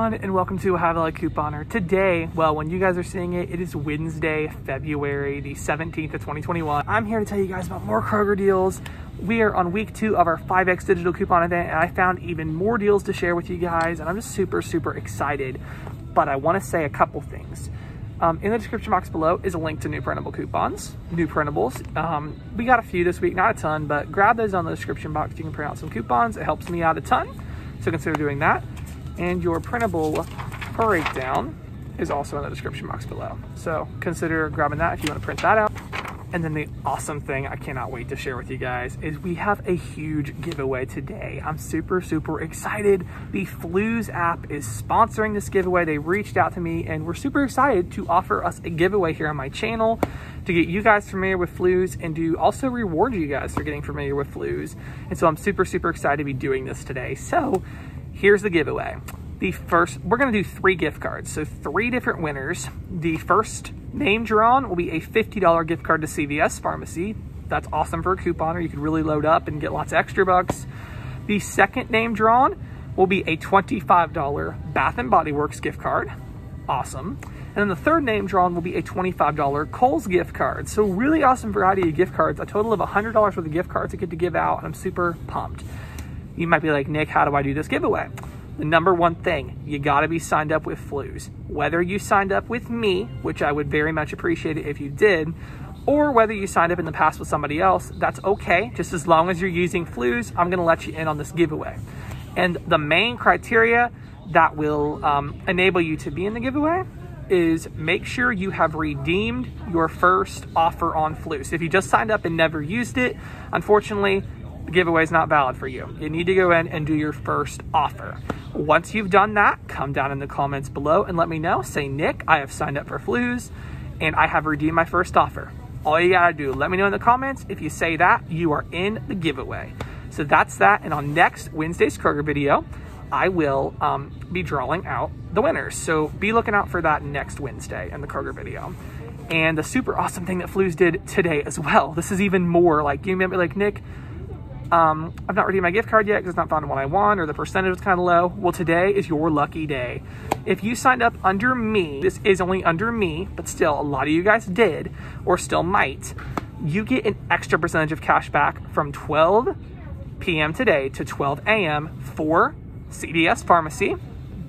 everyone, and welcome to Have a Like Couponer. Today, well, when you guys are seeing it, it is Wednesday, February the 17th of 2021. I'm here to tell you guys about more Kroger deals. We are on week 2 of our 5X digital coupon event, and I found even more deals to share with you guys, and I'm just super excited. But I want to say a couple things. In the description box below is a link to new printable coupons, new printables. We got a few this week, not a ton, but grab those on the description box. You can print out some coupons. It helps me out a ton, so consider doing that. And your printable breakdown is also in the description box below. So consider grabbing that if you want to print that out. And then the awesome thing I cannot wait to share with you guys is we have a huge giveaway today. I'm super excited. The Flues app is sponsoring this giveaway. They reached out to me and we're super excited to offer us a giveaway here on my channel to get you guys familiar with Flues and to also reward you guys for getting familiar with Flues. And so I'm super excited to be doing this today. So here's the giveaway. We're gonna do 3 gift cards, so 3 different winners. The first name drawn will be a $50 gift card to CVS Pharmacy. That's awesome for a couponer. You could really load up and get lots of extra bucks. The second name drawn will be a $25 Bath & Body Works gift card. Awesome. And then the third name drawn will be a $25 Kohl's gift card. So really awesome variety of gift cards, a total of $100 worth of gift cards I get to give out, and I'm super pumped. You might be like, Nick, how do I do this giveaway? The number one thing, you gotta be signed up with Flues. Whether you signed up with me, which I would very much appreciate it if you did, or whether you signed up in the past with somebody else, that's okay. Just as long as you're using Flues, I'm gonna let you in on this giveaway. And the main criteria that will enable you to be in the giveaway is make sure you have redeemed your first offer on Flues. If you just signed up and never used it, unfortunately, the giveaway is not valid for you. You need to go in and do your first offer. Once you've done that, come down in the comments below and let me know. Say, Nick, I have signed up for Flues and I have redeemed my first offer. All you gotta do, let me know in the comments. If you say that, you are in the giveaway. So that's that. And on next Wednesday's Kroger video, I will be drawing out the winners. So be looking out for that next Wednesday in the Kroger video. And the super awesome thing that Flues did today as well. This is even more like, you remember like, Nick, I've not redeemed my gift card yet because it's not found what I want, or the percentage was kind of low. Well, today is your lucky day. If you signed up under me, this is only under me, but still a lot of you guys did, or still might, you get an extra percentage of cash back from 12 p.m. today to 12 a.m. for CVS Pharmacy,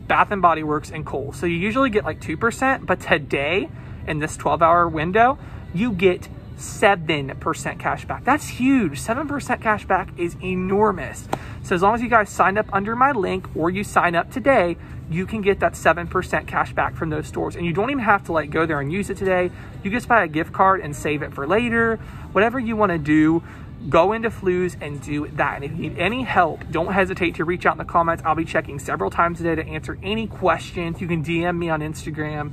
Bath & Body Works, and Kohl's. So you usually get like 2%, but today, in this 12-hour window, you get 7% cash back. That's huge. 7% cash back is enormous. So as long as you guys signed up under my link or you sign up today, you can get that 7% cash back from those stores. And you don't even have to like go there and use it today. You just buy a gift card and save it for later. Whatever you want to do, go into Flues and do that. And if you need any help, don't hesitate to reach out in the comments. I'll be checking several times a day to answer any questions. You can DM me on Instagram.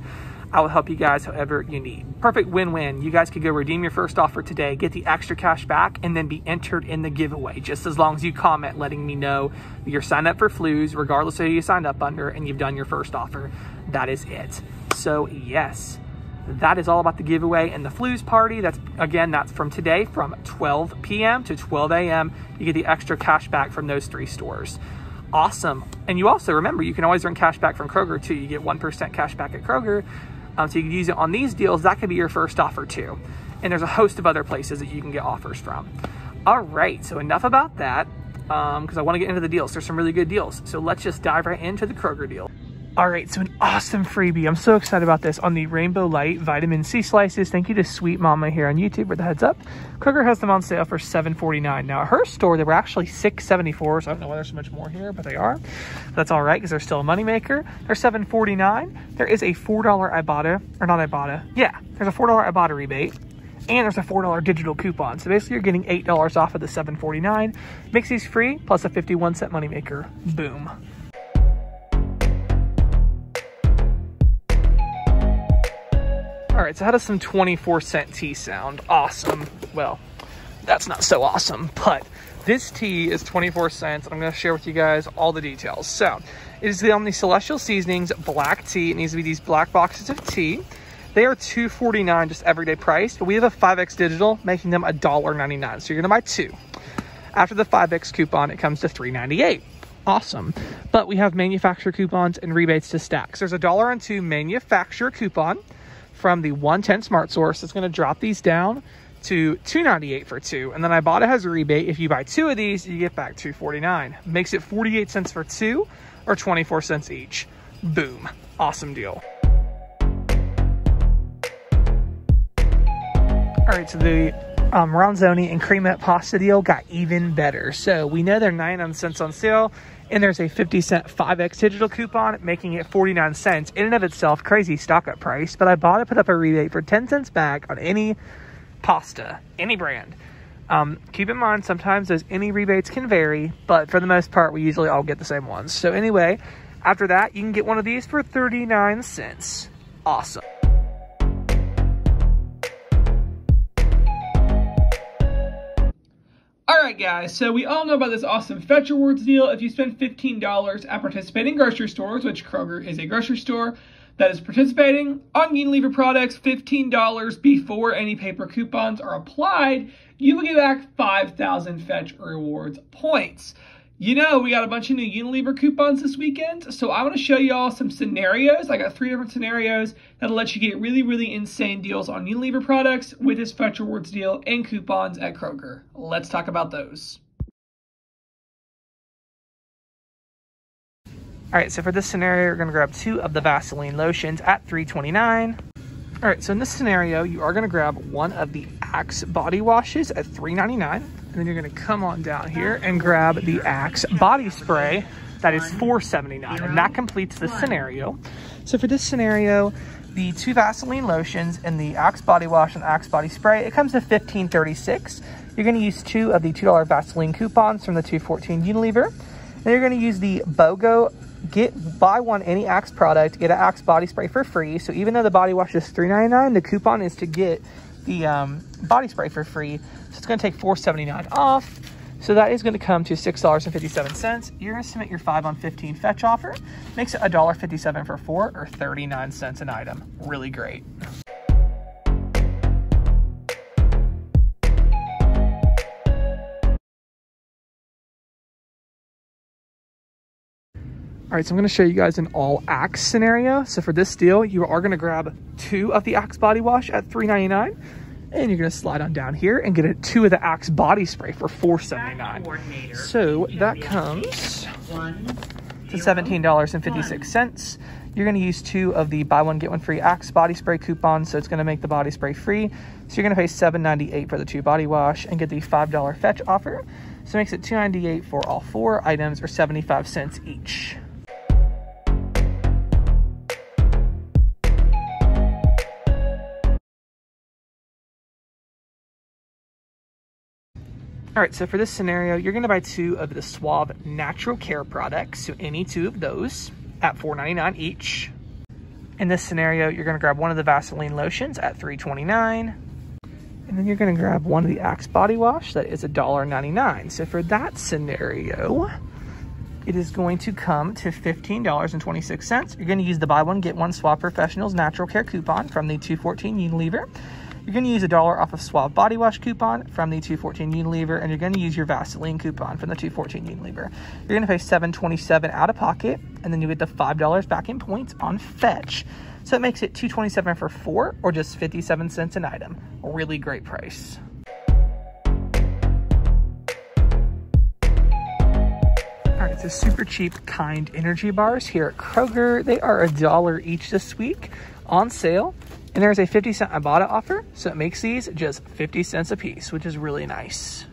I will help you guys however you need. Perfect win-win. You guys could go redeem your first offer today, get the extra cash back, and then be entered in the giveaway, just as long as you comment letting me know that you're signed up for Flues, regardless of who you signed up under, and you've done your first offer. That is it. So yes, that is all about the giveaway and the Flues party. That's from today from 12 p.m. to 12 a.m. You get the extra cash back from those 3 stores. Awesome. And you also, remember, you can always earn cash back from Kroger too. You get 1% cash back at Kroger. So you can use it on these deals. That could be your first offer too. And there's a host of other places that you can get offers from. All right, so enough about that because I want to get into the deals. There's some really good deals. So let's just dive right into the Kroger deal. All right, so an awesome freebie. I'm so excited about this on the Rainbow Light Vitamin C Slices. Thank you to Sweet Mama here on YouTube for the heads up. Kroger has them on sale for $7.49. Now, at her store, they were actually $6.74, so I don't know why there's so much more here, but they are. That's all right, because they're still a moneymaker. They're $7.49. There is a $4 Ibotta, or not Ibotta. Yeah, there's a $4 Ibotta rebate. And there's a $4 digital coupon. So basically, you're getting $8 off of the $7.49. Makes these free, plus a 51-cent moneymaker. Boom. All right, so how does some 24-cent tea sound? Awesome. Well, that's not so awesome, but this tea is 24 cents. I'm going to share with you guys all the details. So it is on the Celestial Seasonings black tea. It needs to be these black boxes of tea. They are $2.49 just everyday price, but we have a 5X digital making them $1.99. So you're going to buy 2. After the 5X coupon, it comes to $3.98. awesome. But we have manufacturer coupons and rebates to stack. So there's a $1 on 2 manufacturer coupon from the 110 Smart Source. It's going to drop these down to $2.98 for 2. And then Ibotta has a rebate. If you buy 2 of these, you get back $2.49. Makes it 48 cents for 2 or 24 cents each. Boom. Awesome deal. All right, so the Ronzoni and cremette pasta deal got even better. So we know they're 99 cents on sale, and there's a 50-cent 5X digital coupon, making it 49 cents. In and of itself, crazy stock up price, but Ibotta put up a rebate for 10 cents back on any pasta, any brand. Keep in mind, sometimes those any rebates can vary, but for the most part, we usually all get the same ones. So anyway, after that, you can get one of these for 39 cents. Awesome. Alright guys, so we all know about this awesome Fetch Rewards deal. If you spend $15 at participating grocery stores, which Kroger is a grocery store that is participating on Unilever products, $15 before any paper coupons are applied, you will get back 5,000 Fetch Rewards points. You know, we got a bunch of new Unilever coupons this weekend, so I want to show you all some scenarios. I got 3 different scenarios that'll let you get really, really insane deals on Unilever products with this Fetch Rewards deal and coupons at Kroger. Let's talk about those. All right, so for this scenario, you're going to grab 2 of the Vaseline lotions at $3.29. All right, so in this scenario, you are going to grab 1 of the Axe body washes at $3.99. And then you're going to come on down here and grab the Axe body spray that is $4.79. And that completes the scenario. So for this scenario, the 2 Vaseline lotions and the Axe body wash and Axe body spray, it comes to $15.36. You're going to use 2 of the $2 Vaseline coupons from the $2.14 Unilever. And you're going to use the BOGO buy 1 any Axe product, get an Axe body spray for free. So even though the body wash is $3.99, the coupon is to get the body spray for free. So it's going to take $4.79 off. So that is going to come to $6.57. You're going to submit your 5 on 15 fetch offer. Makes it $1.57 for 4 or 39 cents an item. Really great. All right, so I'm going to show you guys an all Axe scenario. So for this deal, you are going to grab 2 of the Axe body wash at $3.99. And you're going to slide on down here and get 2 of the Axe body spray for $4.79. So that comes to $17.56. You're going to use 2 of the buy 1 get 1 free Axe body spray coupons. So it's going to make the body spray free. So you're going to pay $7.98 for the 2 body wash and get the $5 fetch offer. So it makes it $2.98 for all 4 items or 75 cents each. All right, so for this scenario, you're going to buy 2 of the Suave Natural Care products, so any 2 of those at $4.99 each. In this scenario, you're going to grab 1 of the Vaseline lotions at $3.29, and then you're going to grab 1 of the Axe body wash that is $1.99. So for that scenario, it is going to come to $15.26. You're going to use the buy 1 get 1 Suave Professionals Natural Care coupon from the $2.14 Unilever. You're going to use $1 off of Suave body wash coupon from the $2.14 Unilever, and you're going to use your Vaseline coupon from the $2.14 Unilever. You're going to pay $7.27 out of pocket, and then you get the $5 back in points on Fetch. So it makes it $2.27 for 4 or just 57 cents an item. A really great price. All right, so super cheap Kind energy bars here at Kroger. They are $1 each this week on sale. And there's a 50-cent Ibotta offer, so it makes these just 50 cents a piece, which is really nice.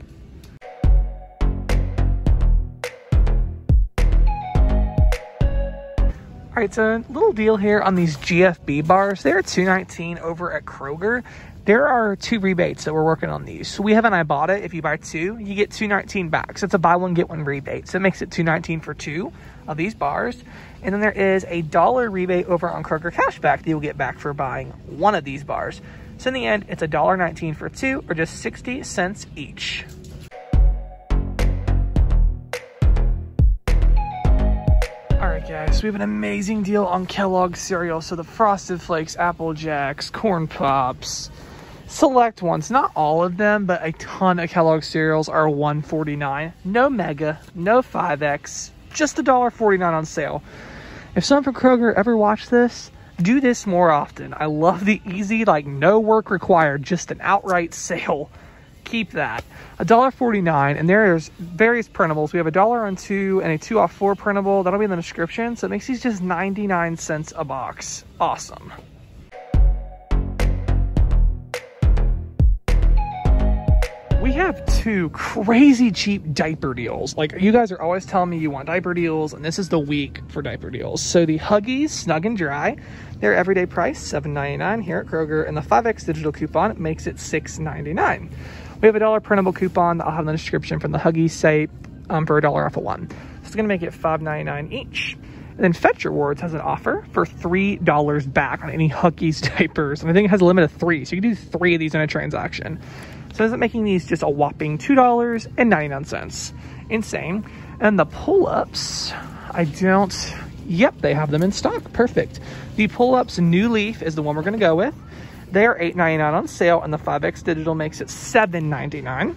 All right, so a little deal here on these GFB bars. They're $2.19 over at Kroger. There are 2 rebates that we're working on these. So we have an Ibotta. If you buy 2, you get $2.19 back. So it's a buy 1 get 1 rebate. So it makes it $2.19 for 2 of these bars. And then there is a $1 rebate over on Kroger Cashback that you'll get back for buying 1 of these bars. So in the end, it's $1.19 for 2 or just 60 cents each. All right, guys, we have an amazing deal on Kellogg's cereal. So the Frosted Flakes, Apple Jacks, Corn Pops, select ones, not all of them, but a ton of Kellogg's cereals are $1.49. No Mega, no 5X, just $1.49 on sale. If someone from Kroger ever watched this, do this more often. I love the easy, like no work required, just an outright sale. Keep that. $1.49, and there's various printables. We have $1 on 2 and a 2 off 4 printable. That'll be in the description. So it makes these just 99 cents a box. Awesome. We have 2 crazy cheap diaper deals. Like, you guys are always telling me you want diaper deals, and this is the week for diaper deals. So the Huggies Snug and Dry, their everyday price $7.99 here at Kroger, and the 5X digital coupon makes it $6.99. We have a $1 printable coupon that I'll have in the description from the Huggies site for $1 off of 1. So it's gonna make it $5.99 each. And then Fetch Rewards has an offer for $3 back on any Huggies diapers, and I think it has a limit of 3, so you can do 3 of these in a transaction. So is it making these just a whopping $2.99. Insane. And the pull-ups, yep, they have them in stock. Perfect. The pull-ups New Leaf is the one we're going to go with. They are $8.99 on sale, and the 5X digital makes it $7.99.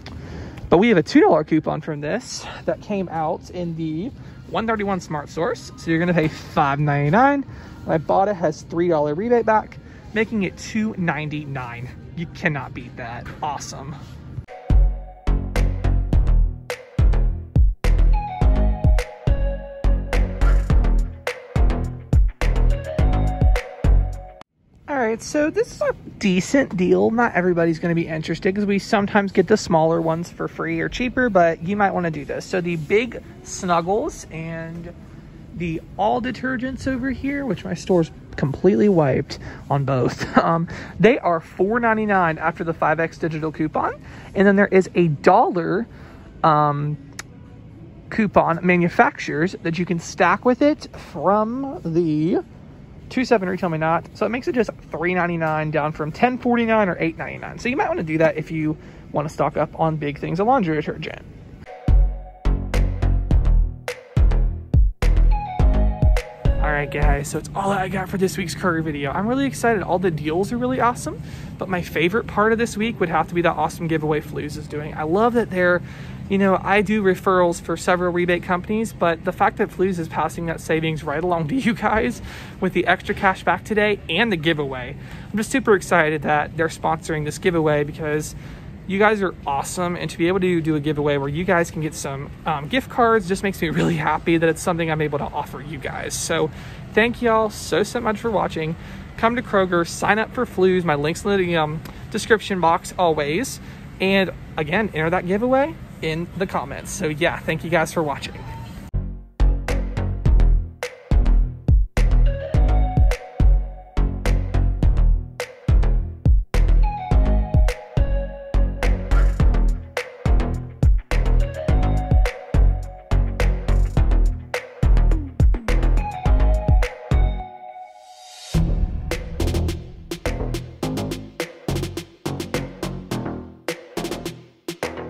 But we have a $2 coupon from this that came out in the 131 Smart Source. So you're going to pay $5.99. Ibotta has $3 rebate back, making it $2.99. You cannot beat that. Awesome. All right, so this is a decent deal. Not everybody's going to be interested because we sometimes get the smaller ones for free or cheaper, but you might want to do this. So the big Snuggles and the all detergents over here, which my store's completely wiped on both, they are $4.99 after the 5X digital coupon. And then there is a $1 coupon manufacturers that you can stack with it from the 2.7 Retail Me Not. So it makes it just $3.99 down from $10.49 or $8.99. So you might want to do that if you want to stock up on big things of laundry detergent. All right, guys, so it's all I got for this week's Kroger video. I'm really excited. All the deals are really awesome, but my favorite part of this week would have to be that awesome giveaway Flues is doing. I love that they're, you know, I do referrals for several rebate companies, but the fact that Flues is passing that savings right along to you guys with the extra cash back today and the giveaway. I'm just super excited that they're sponsoring this giveaway because you guys are awesome, and to be able to do a giveaway where you guys can get some gift cards just makes me really happy that it's something I'm able to offer you guys. So thank y'all so much for watching. Come to Kroger, sign up for Flues. My link's in the description box always. And again, enter that giveaway in the comments. So yeah, thank you guys for watching.